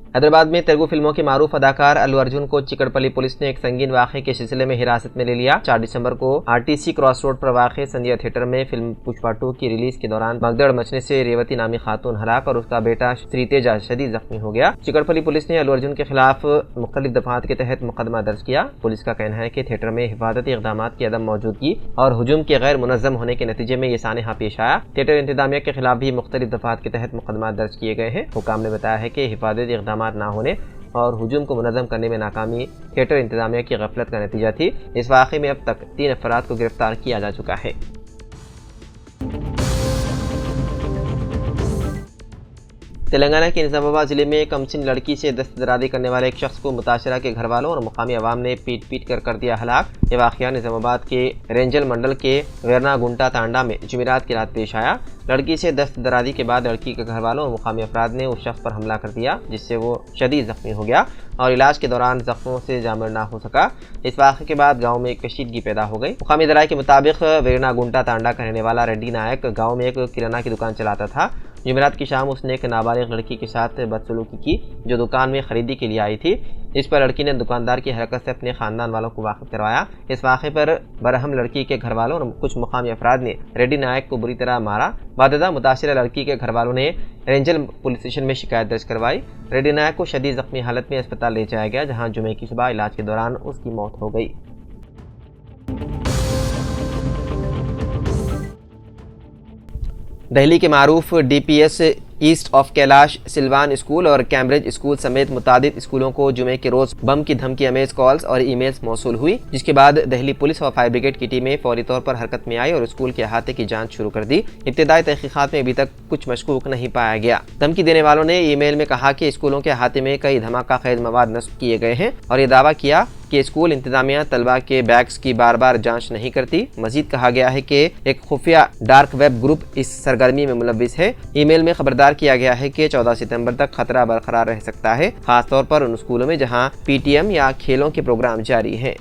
हैदराबाद में तेलुगु फिल्मों के मारूफ अदाकार अल्लू अर्जुन को चिकड़पल्ली पुलिस ने एक संगीन वाक़े के सिलसिले में हिरासत में ले लिया। 4 दिसंबर को आरटीसी क्रॉस रोड पर वाक़े संध्या थिएटर में फिल्म पुष्पा 2 की रिलीज के दौरान भगदड़ मचने से रेवती नामी खातून हलाक और उसका बेटा श्रीतेजा शदीद जख्मी हो गया। चिकड़पल्ली पुलिस ने अल्लू अर्जुन के खिलाफ मुख्तलिफ दफात के तहत मुकदमा दर्ज किया। पुलिस का कहना है कि थिएटर में हिफाजती इक़दाम की अदम मौजूदगी और हुजूम के गैर मुनज़्ज़म होने के नतीजे में ये सानहा पेश आया। थिएटर इंतजामिया के खिलाफ भी मुख्तलिफ दफात के तहत मुकदमा दर्ज किए गए हैं। हुकाम ने बताया है कि हिफाजती इक़दाम न होने और हुजूम को मुनज़्ज़म करने में नाकामी थिएटर इंतजामिया की गफलत का नतीजा थी। इस वाक़े में अब तक 3 अफराद को गिरफ्तार किया जा चुका है। तेलंगाना के निज़ामाबाद जिले में कमसिन लड़की से दस्तदराजी करने वाले एक शख्स को मुताशरा के घर वालों और मुकामी अवाम ने पीट कर दिया हलाक। ये वाक़या निज़ामाबाद के रेंजल मंडल के वेरनागुंटा तांडा में जुमेरात की रात पेश आया। लड़की से दस्तदराजी के बाद लड़की के घर वालों और मुकामी अफराद ने उस शख्स पर हमला कर दिया, जिससे वो शदीद ज़ख्मी हो गया और इलाज के दौरान ज़ख्मों से जामर ना हो सका। इस वाक़े के बाद गाँव में एक कशीदगी पैदा हो गई। मुकामी दराए के मुताबिक वेरनागुंटा तांडा का रहने वाला रेड्डी नायक गाँव में एक किराना की दुकान चलाता था। जुमेरात की शाम उसने एक नाबालिग लड़की के साथ बदसलूकी की जो दुकान में खरीदी के लिए आई थी। इस पर लड़की ने दुकानदार की हरकत से अपने खानदान वालों को वाकिफ करवाया। इस वाक़े पर बरहम लड़की के घर वालों और कुछ मुकामी अफराद ने रेड्डी नायक को बुरी तरह मारा। बाददा मुतासिरा लड़की के घर वालों ने रेंजल पुलिस स्टेशन में शिकायत दर्ज करवाई। रेड्डी नायक को शदीद ज़ख्मी हालत में अस्पताल ले जाया गया, जहाँ जुमे की सुबह इलाज के दौरान उसकी मौत हो गई। दिल्ली के मारूफ DPS east of Kailash Salwan school और कैम्ब्रिज स्कूल समेत मुतादिद स्कूलों को जुमे के रोज बम की धमकी अमेज कॉल्स और ईमेल्स मौसूल हुई, जिसके बाद दिल्ली पुलिस और फायर ब्रिगेड की टीमें फौरी तौर पर हरकत में आई और स्कूल के अहाते की जांच शुरू कर दी। इब्तिदाई तहकीकात में अभी तक कुछ मशकूक नहीं पाया गया। धमकी देने वालों ने ईमेल में कहा कि स्कूलों के अहाते में कई धमाका खेज मवाद नस्ब किए गए हैं और ये दावा किया कि स्कूल इंतजामिया तलबा के बैग्स की बार बार जांच नहीं करती। मजीद कहा गया है कि एक खुफिया डार्क वेब ग्रुप इस सरगर्मी में मुलविस है। ईमेल में खबरदार किया गया है कि 14 सितंबर तक खतरा बरकरार रह सकता है, खासतौर पर उन स्कूलों में जहां PTM या खेलों के प्रोग्राम जारी हैं।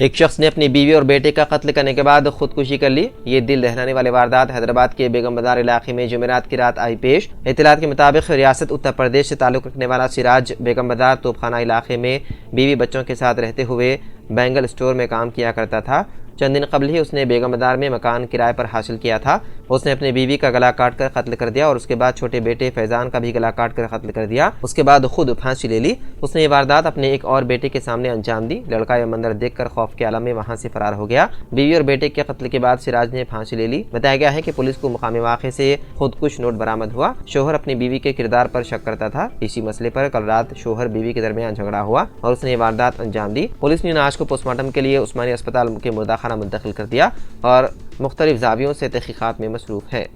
एक शख्स ने अपनी बीवी और बेटे का कत्ल करने के बाद खुदकुशी कर ली। ये दिल दहलाने वाली वारदात हैदराबाद के बेगम बाजार इलाके में जुमेरात की रात आई पेश। इत्तलात के मुताबिक रियासत उत्तर प्रदेश से ताल्लुक़ रखने वाला सिराज बेगम बाजार तोपखाना इलाके में बीवी बच्चों के साथ रहते हुए बैंगल स्टोर में काम किया करता था। चंद दिन कबल ही उसने बेगम बाजार में मकान किराए पर हासिल किया था। उसने अपनी बीवी का गला काट कर कत्ल कर दिया और उसके बाद छोटे बेटे फैजान का भी गला काट कर कत्ल कर दिया। उसके बाद खुद फांसी ले ली। उसने ये वारदात अपने एक और बेटे के सामने अंजाम दी। लड़का यह मंजर देखकर खौफ के आलम में वहां से फरार हो गया। बीवी और बेटे के कत्ल के बाद सिराज ने फांसी ले ली। बताया गया है कि पुलिस को मुकामी वाक़े से खुदकुश नोट बरामद हुआ। शोहर अपनी बीवी के किरदार पर शक करता था। इसी मसले पर कल रात शोहर बीवी के दरमियान झगड़ा हुआ और उसने ये वारदात अंजाम दी। पुलिस ने नाश को पोस्टमार्टम के लिए उस्मानी अस्पताल के मुर्दाखाना मुंतकिल कर दिया और मुख्तलिफ ज़ावियों से तहकीकात में मसरूफ़ है।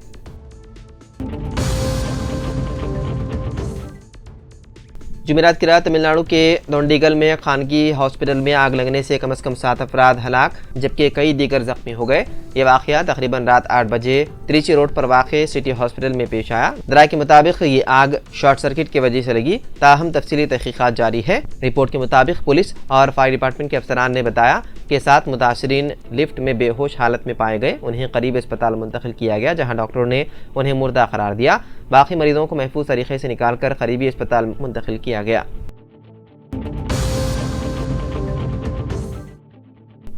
जुमेरात की रात तमिलनाडु के दोंडीगल में खानगी हॉस्पिटल में आग लगने से कम से कम 7 अफराद हलाक जबकि कई दीगर जख्मी हो गए। ये वाक़या तकरीबन रात 8 बजे त्रिची रोड पर वाक़े सिटी हॉस्पिटल में पेश आया। दराए के मुताबिक ये आग शॉर्ट सर्किट की वजह से लगी, ताहम तफसीली तहकीकात जारी है। रिपोर्ट के मुताबिक पुलिस और फायर डिपार्टमेंट के अफसरान ने बताया कि 7 मुतासरीन लिफ्ट में बेहोश हालत में पाए गए। उन्हें करीब अस्पताल मुंतकिल किया गया, जहाँ डॉक्टरों ने उन्हें मुर्दा करार दिया। बाकी मरीजों को महफूज तरीके से निकाल कर करीबी अस्पताल मुंतकिल किया गया।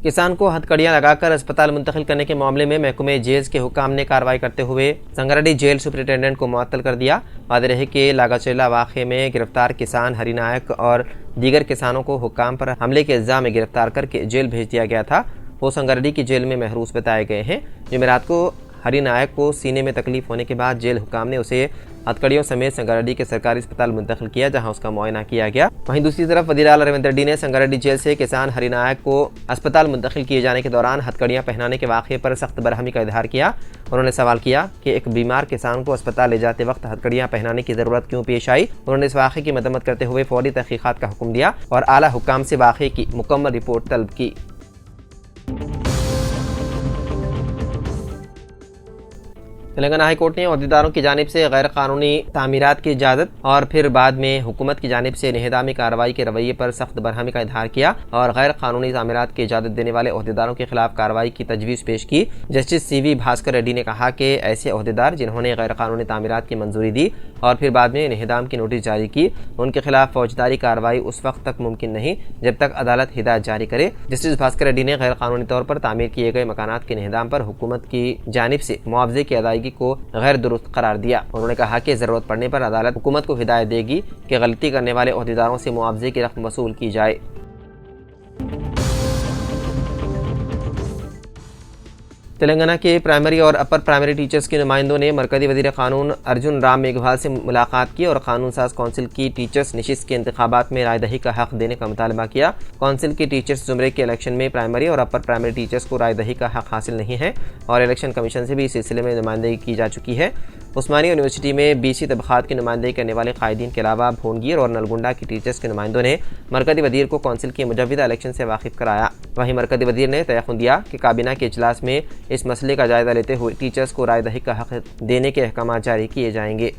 किसान को हथकड़ियां लगाकर अस्पताल मुंतकिल करने के मामले में महकमे जेल के हुकाम ने कार्रवाई करते हुए संगारेड्डी जेल सुपरिटेंडेंट को मुअत्तल कर दिया। वादे रहे कि लागाचेला वाक़े में गिरफ्तार किसान हरि नायक और दीगर किसानों को हुकाम पर हमले के इल्ज़ाम में गिरफ्तार करके जेल भेज दिया गया था। वो संगारेड्डी की जेल में महरूस बताए गए हैं। जुमेरात को हरि नायक को सीने में तकलीफ होने के बाद जेल हुकाम ने उसे हथकड़ियों समेत संगारेड्डी के सरकारी अस्पताल मुंतकिल किया, जहां उसका मुआयना किया गया। वहीं दूसरी तरफ वज़ीर आला रेवंत रेड्डी ने संगारेड्डी जेल से किसान हरि नायक को अस्पताल मुंतकिल किए जाने के दौरान हथकड़ियां पहनाने के वाक़े पर सख्त बरहमी का इजहार किया। उन्होंने सवाल किया कि एक बीमार किसान को अस्पताल ले जाते वक्त हथकड़ियां पहनाने की ज़रूरत क्यों पेश आई। उन्होंने इस वाक़े की मदम्मत करते हुए फौरी तहकीकात का हुक्म दिया और आला हुक्काम से वाक़े की मुकम्मल रिपोर्ट तलब की। तेलंगाना हाई कोर्ट ने अहदेदारों की जानिब से गैर कानूनी तामीरात की इजाज़त और फिर बाद में हुकूमत की जानिब से निहदामी कार्रवाई के रवैये पर सख्त बरहमी का इजहार किया और गैर कानूनी तामीरात की इजाज़त देने वाले अहदेदारों के खिलाफ कार्रवाई की तजवीज़ पेश की। जस्टिस CV भास्कर रेड्डी ने कहा कि ऐसे अहदेदार जिन्होंने गैर कानूनी तामीरात की मंजूरी दी और फिर बाद में निहदाम की नोटिस जारी की, उनके खिलाफ फौजदारी कार्रवाई उस वक्त तक मुमकिन नहीं जब तक अदालत हिदायत जारी करे। जस्टिस भास्कर रेड्डी ने गैर कानूनी तौर पर तामीर किए गए मकानात के निहदाम पर हुकूमत की जानिब से मुआवजे की अदायगी को गैर दुरुस्त करार दिया। उन्होंने कहा कि जरूरत पड़ने पर अदालत हुकूमत को हिदायत देगी कि गलती करने वाले अहदेदारों से मुआवजे की रकम वसूल की जाए। तेलंगाना के प्राइमरी और अपर प्राइमरी टीचर्स के नुमाइंदों ने मरकजी वज़ीर क़ानून अर्जुन राम मेघवाल से मुलाकात की और कानून साज कौंसिल की टीचर्स नशिस्त के इंतखाबात में राय दही का हक देने का मुतालबा किया। कौंसिल की टीचर्स ज़ुमरे के इलेक्शन में प्राइमरी और अपर प्राइमरी टीचर्स को राय दही का हक हासिल नहीं है और इलेक्शन कमीशन से भी इस सिलसिले में नुमाइंदगी की जा चुकी है। उस्मानिया यूनिवर्सिटी में BC तबक़ात की नुमाइंदगी करने वाले कायदीन के अलावा भोनगिर और नलगुंडा की टीचर्स के नुमाइंदों ने मरकजी वज़ीर को कौंसिल के मुजव्विदा इलेक्शन से वाकिफ़ कराया। वहीं मरकजी वज़ीर ने तयक़ुन दिया कि काबीना के इजलास में इस मसले का जायज़ा लेते हुए टीचर्स को राय दही का हक देने के अहकाम जारी किए जाएंगे।